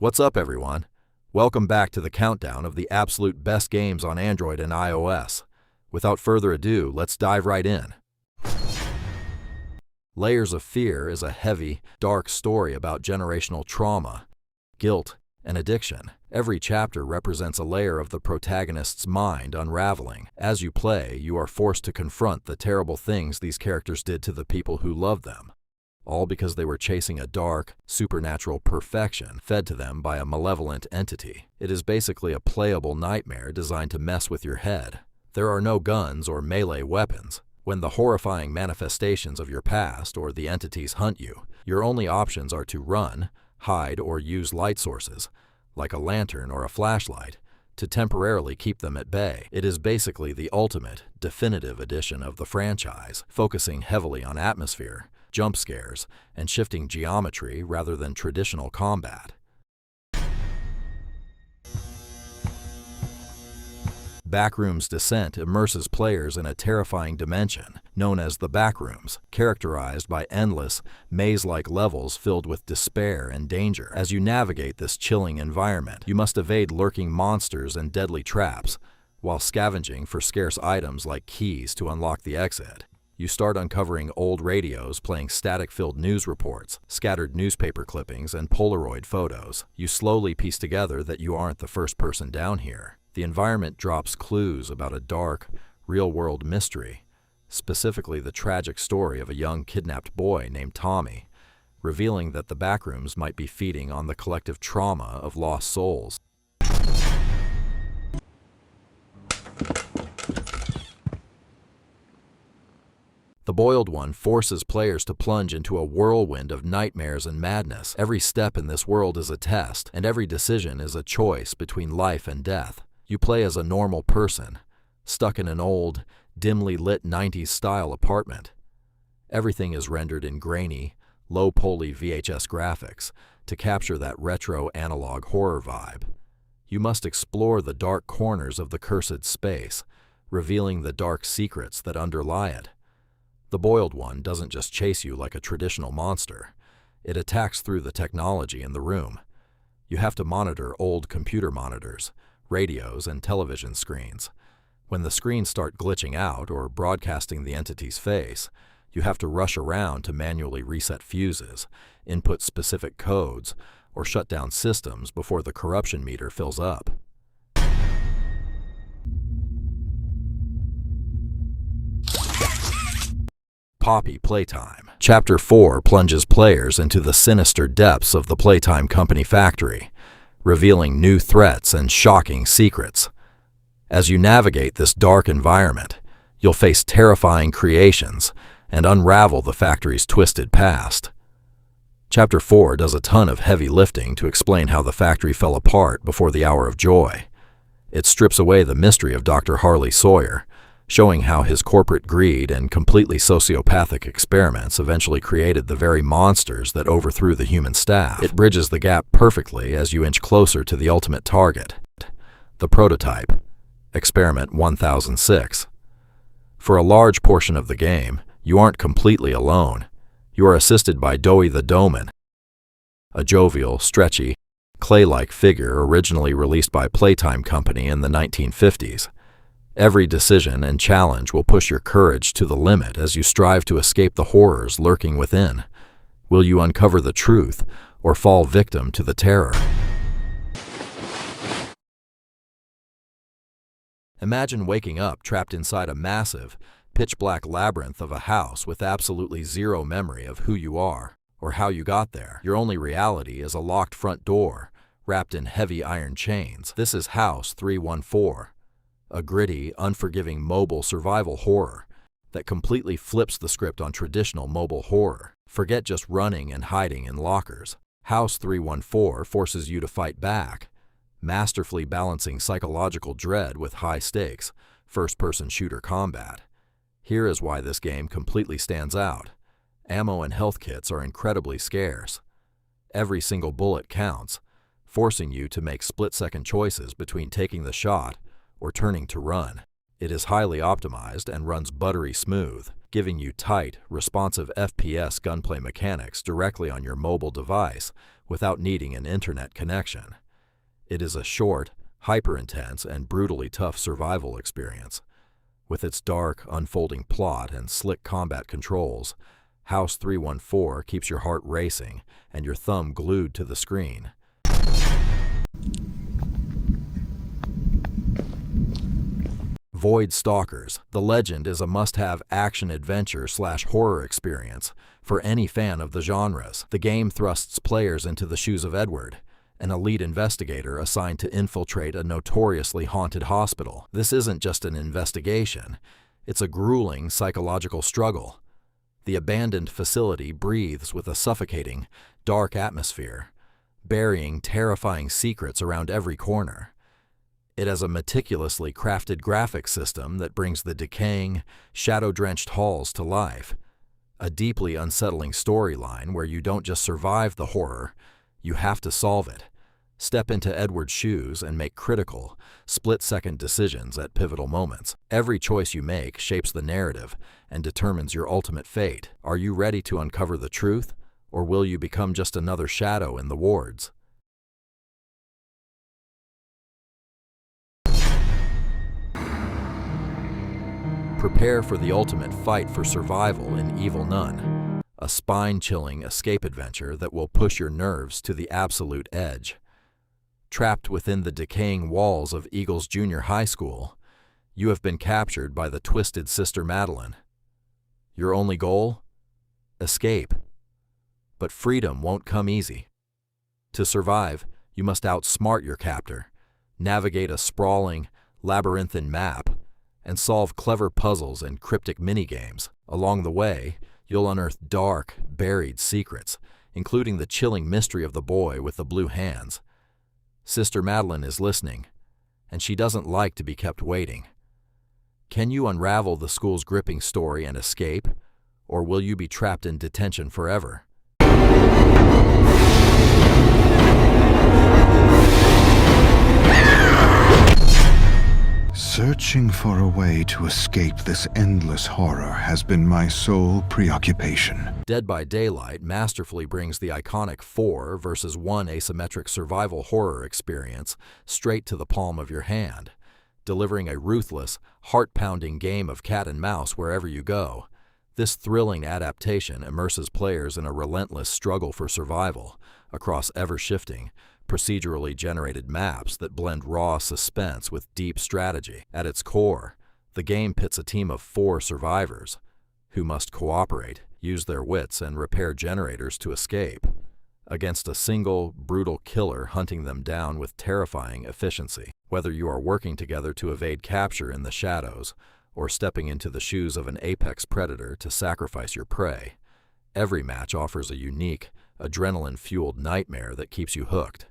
What's up, everyone? Welcome back to the countdown of the absolute best games on Android and iOS. Without further ado, let's dive right in. Layers of Fear is a heavy, dark story about generational trauma, guilt, and addiction. Every chapter represents a layer of the protagonist's mind unraveling. As you play, you are forced to confront the terrible things these characters did to the people who loved them, all because they were chasing a dark, supernatural perfection fed to them by a malevolent entity. It is basically a playable nightmare designed to mess with your head. There are no guns or melee weapons. When the horrifying manifestations of your past or the entities hunt you, your only options are to run, hide, or use light sources, like a lantern or a flashlight, to temporarily keep them at bay. It is basically the ultimate, definitive edition of the franchise, focusing heavily on atmosphere, jump scares, and shifting geometry rather than traditional combat. Backrooms Descent immerses players in a terrifying dimension, known as the Backrooms, characterized by endless, maze-like levels filled with despair and danger. As you navigate this chilling environment, you must evade lurking monsters and deadly traps, while scavenging for scarce items like keys to unlock the exit. You start uncovering old radios playing static-filled news reports, scattered newspaper clippings, and Polaroid photos. You slowly piece together that you aren't the first person down here. The environment drops clues about a dark, real-world mystery, specifically the tragic story of a young kidnapped boy named Tommy, revealing that the Backrooms might be feeding on the collective trauma of lost souls. The Boiled One forces players to plunge into a whirlwind of nightmares and madness. Every step in this world is a test, and every decision is a choice between life and death. You play as a normal person, stuck in an old, dimly lit 90s-style apartment. Everything is rendered in grainy, low-poly VHS graphics to capture that retro analog horror vibe. You must explore the dark corners of the cursed space, revealing the dark secrets that underlie it. The Boiled One doesn't just chase you like a traditional monster. It attacks through the technology in the room. You have to monitor old computer monitors, radios, and television screens. When the screens start glitching out or broadcasting the entity's face, you have to rush around to manually reset fuses, input specific codes, or shut down systems before the corruption meter fills up. Poppy Playtime. Chapter 4 plunges players into the sinister depths of the Playtime Company factory, revealing new threats and shocking secrets. As you navigate this dark environment, you'll face terrifying creations and unravel the factory's twisted past. Chapter 4 does a ton of heavy lifting to explain how the factory fell apart before the hour of joy. It strips away the mystery of Dr. Harley Sawyer, showing how his corporate greed and completely sociopathic experiments eventually created the very monsters that overthrew the human staff. It bridges the gap perfectly as you inch closer to the ultimate target, the prototype, Experiment 1006. For a large portion of the game, you aren't completely alone. You are assisted by Doey the Doman, a jovial, stretchy, clay-like figure originally released by Playtime Company in the 1950s. Every decision and challenge will push your courage to the limit as you strive to escape the horrors lurking within. Will you uncover the truth or fall victim to the terror? Imagine waking up trapped inside a massive, pitch-black labyrinth of a house with absolutely zero memory of who you are or how you got there. Your only reality is a locked front door wrapped in heavy iron chains. This is House 314. A gritty, unforgiving mobile survival horror that completely flips the script on traditional mobile horror. Forget just running and hiding in lockers. House 314 forces you to fight back, masterfully balancing psychological dread with high-stakes, first-person shooter combat. Here is why this game completely stands out. Ammo and health kits are incredibly scarce. Every single bullet counts, forcing you to make split-second choices between taking the shot or turning to run. It is highly optimized and runs buttery smooth, giving you tight, responsive FPS gunplay mechanics directly on your mobile device without needing an internet connection. It is a short, hyper-intense, and brutally tough survival experience. With its dark, unfolding plot and slick combat controls, House 314 keeps your heart racing and your thumb glued to the screen. Void Stalkers. The Legend is a must-have action-adventure/horror experience for any fan of the genres. The game thrusts players into the shoes of Edward, an elite investigator assigned to infiltrate a notoriously haunted hospital. This isn't just an investigation, it's a grueling psychological struggle. The abandoned facility breathes with a suffocating, dark atmosphere, burying terrifying secrets around every corner. It has a meticulously crafted graphics system that brings the decaying, shadow-drenched halls to life. A deeply unsettling storyline where you don't just survive the horror, you have to solve it. Step into Edward's shoes and make critical, split-second decisions at pivotal moments. Every choice you make shapes the narrative and determines your ultimate fate. Are you ready to uncover the truth, or will you become just another shadow in the wards? Prepare for the ultimate fight for survival in Evil Nun, a spine-chilling escape adventure that will push your nerves to the absolute edge. Trapped within the decaying walls of Eagles Junior High School, you have been captured by the twisted Sister Madeline. Your only goal? Escape. But freedom won't come easy. To survive, you must outsmart your captor, navigate a sprawling, labyrinthine map, and solve clever puzzles and cryptic minigames. Along the way, you'll unearth dark, buried secrets, including the chilling mystery of the boy with the blue hands. Sister Madeline is listening, and she doesn't like to be kept waiting. Can you unravel the school's gripping story and escape, or will you be trapped in detention forever? Searching for a way to escape this endless horror has been my sole preoccupation. Dead by Daylight masterfully brings the iconic 4 versus 1 asymmetric survival horror experience straight to the palm of your hand, delivering a ruthless, heart-pounding game of cat and mouse wherever you go. This thrilling adaptation immerses players in a relentless struggle for survival across ever-shifting, procedurally generated maps that blend raw suspense with deep strategy. At its core, the game pits a team of 4 survivors who must cooperate, use their wits, and repair generators to escape, against a single, brutal killer hunting them down with terrifying efficiency. Whether you are working together to evade capture in the shadows or stepping into the shoes of an apex predator to sacrifice your prey, every match offers a unique, adrenaline-fueled nightmare that keeps you hooked.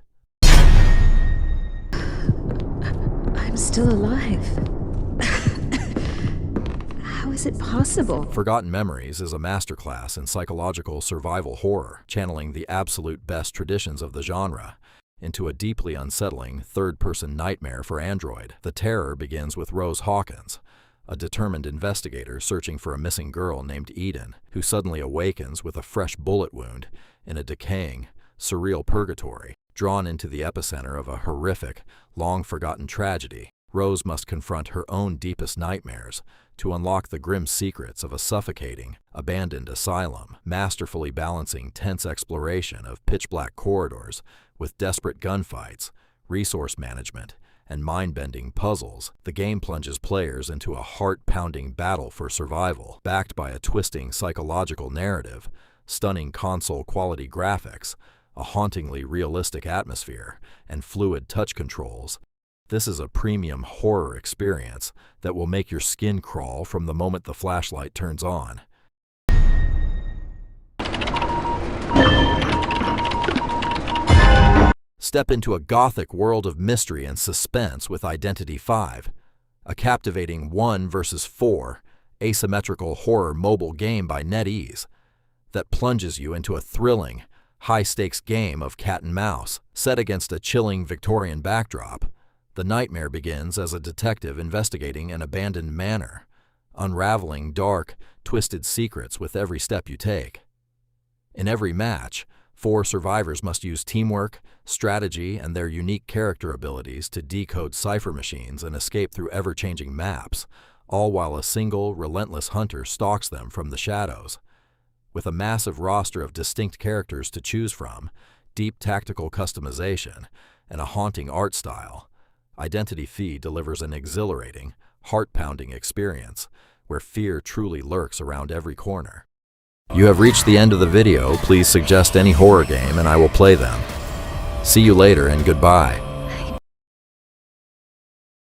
I'm still alive. How is it possible? Forgotten Memories is a masterclass in psychological survival horror, channeling the absolute best traditions of the genre into a deeply unsettling third-person nightmare for Android. The terror begins with Rose Hawkins, a determined investigator searching for a missing girl named Eden, who suddenly awakens with a fresh bullet wound in a decaying, surreal purgatory. Drawn into the epicenter of a horrific, long-forgotten tragedy, Rose must confront her own deepest nightmares to unlock the grim secrets of a suffocating, abandoned asylum, masterfully balancing tense exploration of pitch-black corridors with desperate gunfights, resource management, and mind-bending puzzles. The game plunges players into a heart-pounding battle for survival, backed by a twisting psychological narrative, stunning console-quality graphics, a hauntingly realistic atmosphere, and fluid touch controls. This is a premium horror experience that will make your skin crawl from the moment the flashlight turns on. Step into a gothic world of mystery and suspense with Identity V, a captivating 1 versus 4 asymmetrical horror mobile game by NetEase that plunges you into a thrilling, high-stakes game of cat and mouse. Set against a chilling Victorian backdrop, the nightmare begins as a detective investigating an abandoned manor, unraveling dark, twisted secrets with every step you take. In every match, 4 survivors must use teamwork, strategy, and their unique character abilities to decode cipher machines and escape through ever-changing maps, all while a single, relentless hunter stalks them from the shadows. With a massive roster of distinct characters to choose from, deep tactical customization, and a haunting art style, Identity V delivers an exhilarating, heart-pounding experience where fear truly lurks around every corner. You have reached the end of the video. Please suggest any horror game and I will play them. See you later and goodbye.